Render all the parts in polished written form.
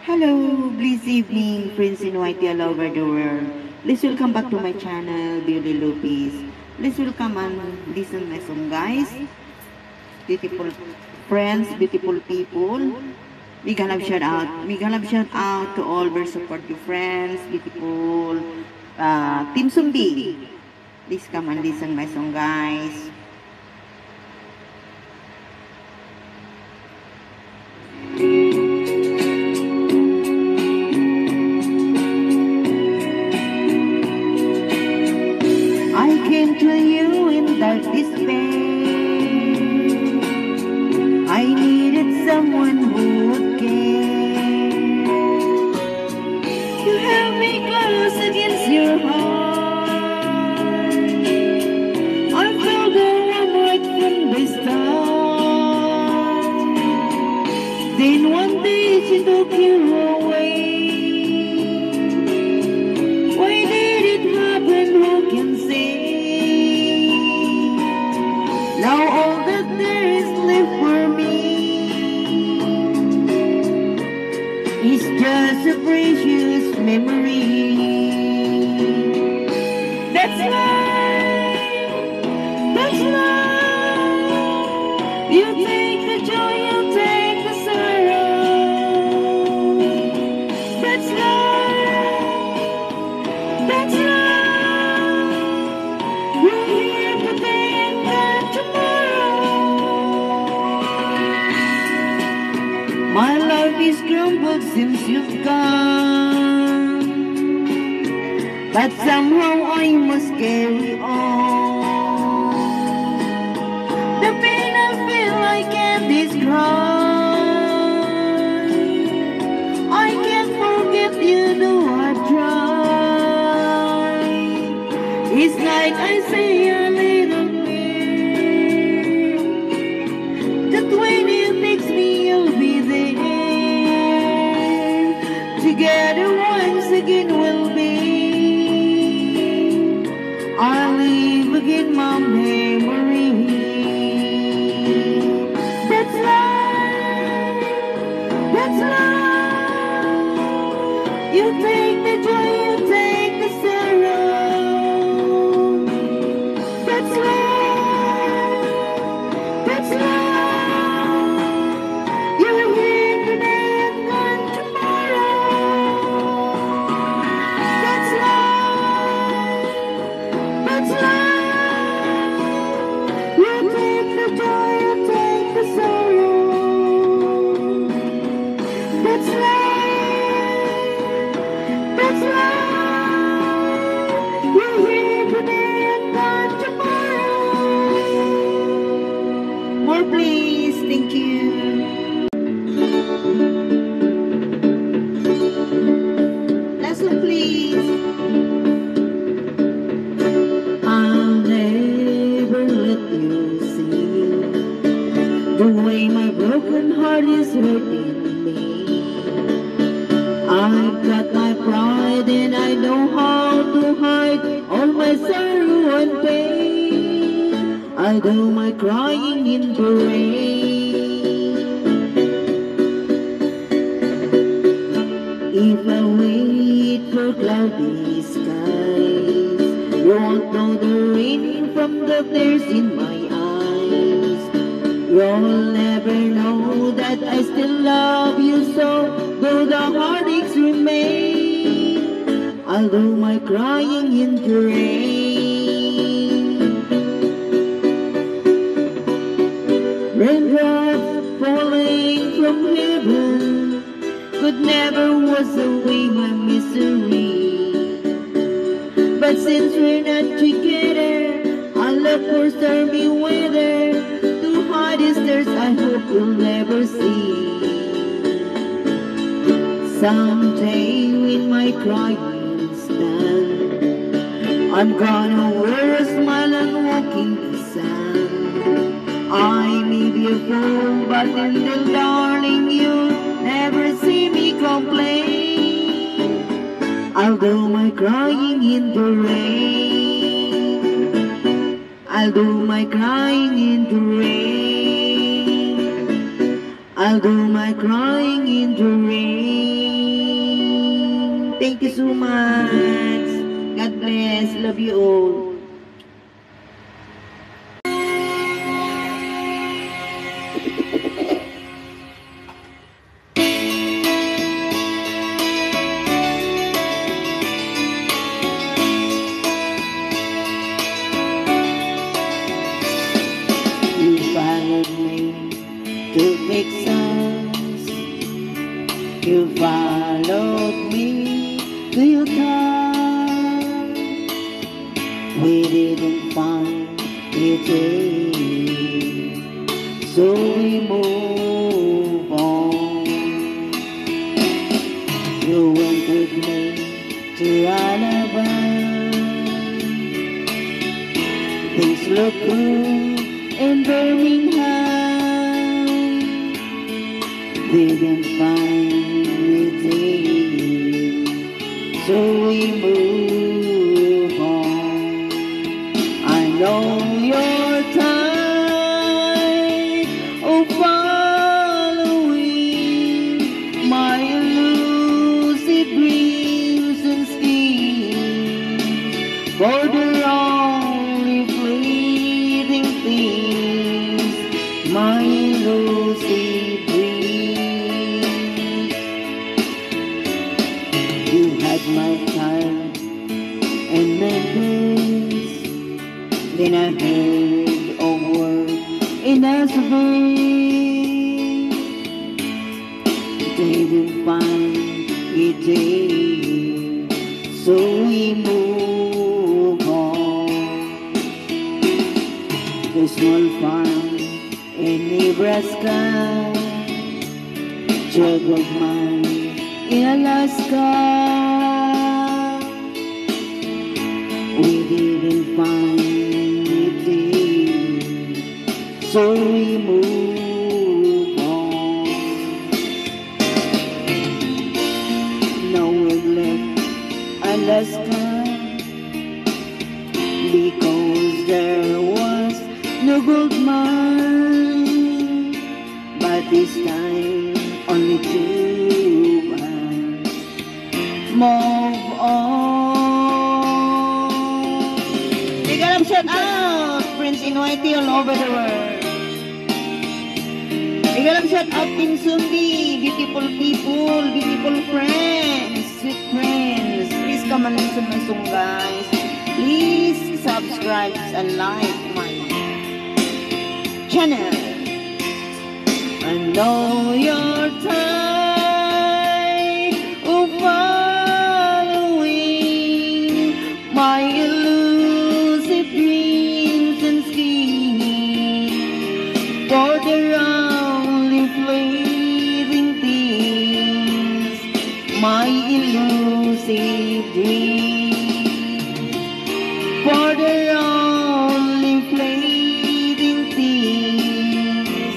Hello, blessed evening, friends in white all over the world. Please welcome back to my channel, Beauty Lupis. Please welcome and listen my song, guys. Beautiful friends, beautiful people. Big love shout out to all our supportive friends, beautiful Team Sumbi. Please come and listen my song, guys. I came to you in dark despair. I needed someone who would care. You held me close against your heart. I felt the warmth right from the start. Then one day she took you away. Why did it happen? Who can say? Now all that there is left for me is just a precious memory. That's life, that's life. You take the joy, you take the sorrow. That's life, that's life. We're here today and gone tomorrow. My life is crumbled since you've gone, but somehow I must carry on. The pain I feel I can't describe. I can't forget you, though I try. Each night I say a little prayer that when you text me you'll be there. Together once again we'll be. I'll live again my memory. That's life, that's life. You take the joy, you take the sorrow. That's life, that's life. You're here today and gone tomorrow. That's life, that's life. You take the joy, you take the sorrow. That's life, that's life. You're here today and gone tomorrow. More please, thank you. Last one please. I'll never let you see the way my broken heart is hurting me. I've got my pride and I know how to hide all my sorrow and pain. I do my crying in the rain. If I wait for cloudy skies, you won't know the rain from the tears in my eyes. You'll never know that I still love you so, though the heartaches remain. I'll do my crying in the rain. Raindrops falling from heaven could never wash away my misery. But since we're not together, I look for stormy weather to hide these tears I hope you'll never see. Someday when my crying's done, I'm gonna wear a smile and walk in the sun. I may be a fool, but until darling you'll never see me complain. I'll do my crying in the rain. I'll do my crying in the rain. I'll do my crying in the rain. Thank you so much. God bless. Love you all. You followed me to make sense. You followed me to your time. We didn't find each other, so we move on. You went with me to Alabama. Things look good in Birmingham. Didn't find anything, so we move on. I know you're tired of following my elusive dreams and schemes for the only fleeting things, my elusive dreams. You had my time and Memphis, then I heard a word in Nashville. Didn't find it there, so we move on. The small farm in Nebraska, jug of mine in Alaska. We didn't find it there, so we move on. Now we've left Alaska because there was no gold mine, but this time only two months. Move on. Big up, shout out Prince Inuiti all over the world. Big up, shout out Team Sumbi, beautiful people, beautiful friends, sweet friends. Please come and listen my song, guys. Please subscribe and like my channel. I know you're tired of following my elusive dreams and schemes for the only fleeting things, my elusive dreams, for the only fleeting things,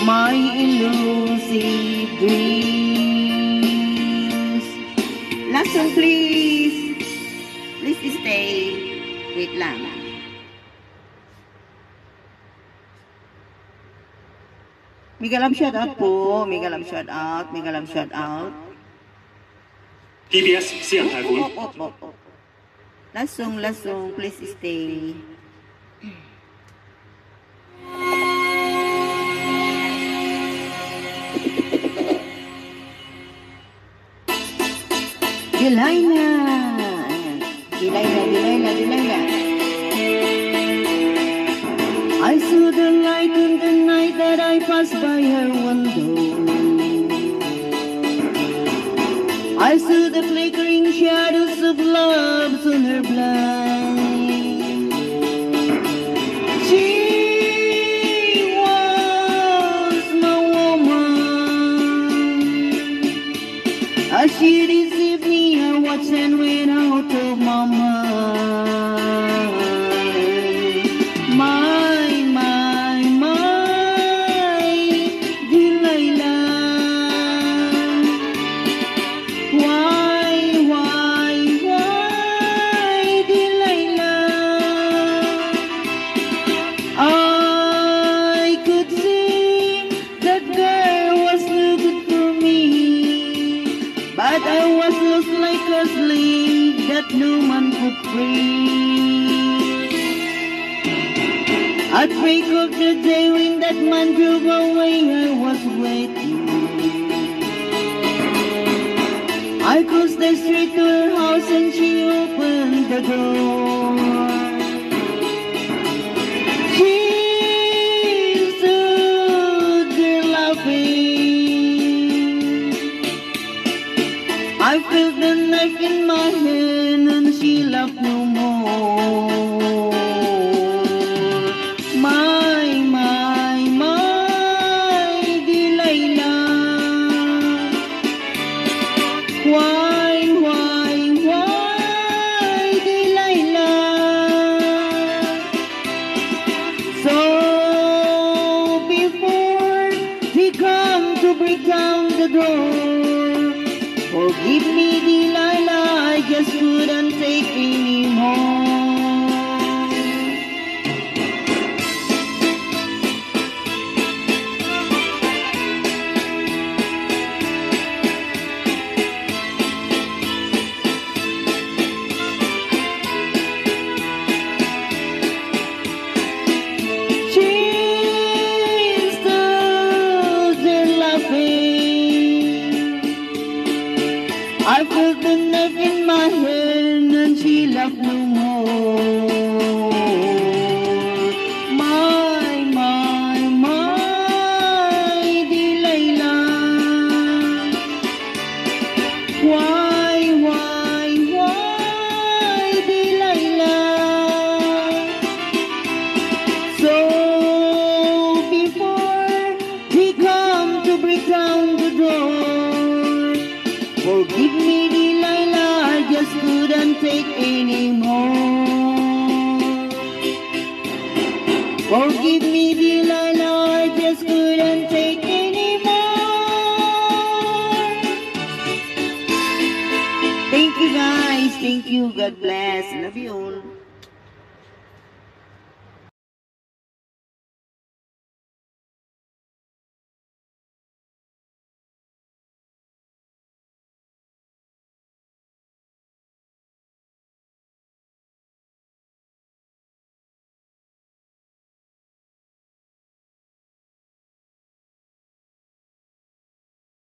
my elusive dreams. Last song, please. Please stay. Wait lang. Migalam shout out po. Migalam shout out. Migalam shout out. TBS 西洋台湾。 Last song. Please stay. Delilah. I saw the light in the night that I passed by her window. I saw the flickering shadows of love on her blind. She was my woman. As she deceived me, I watched and went out of my mind. Delilah. Why, no man could free. At break of the day when that man drove away, I was waiting. I crossed the street to her house and she opened the door. She stood there laughing. I felt the knife in my hand and she laughed no more. My, Delilah. Why, Delilah? So before he come to break down the door, forgive me, Delilah, I just couldn't take anymore. I felt the knife in my hand and she laughed no more. My, Delilah. Why, Delilah? So before he come to break down the door, forgive me, Delilah, I just couldn't take anymore. Forgive me, Delilah, I just couldn't take anymore. Thank you, guys. Thank you. God bless. Love you all.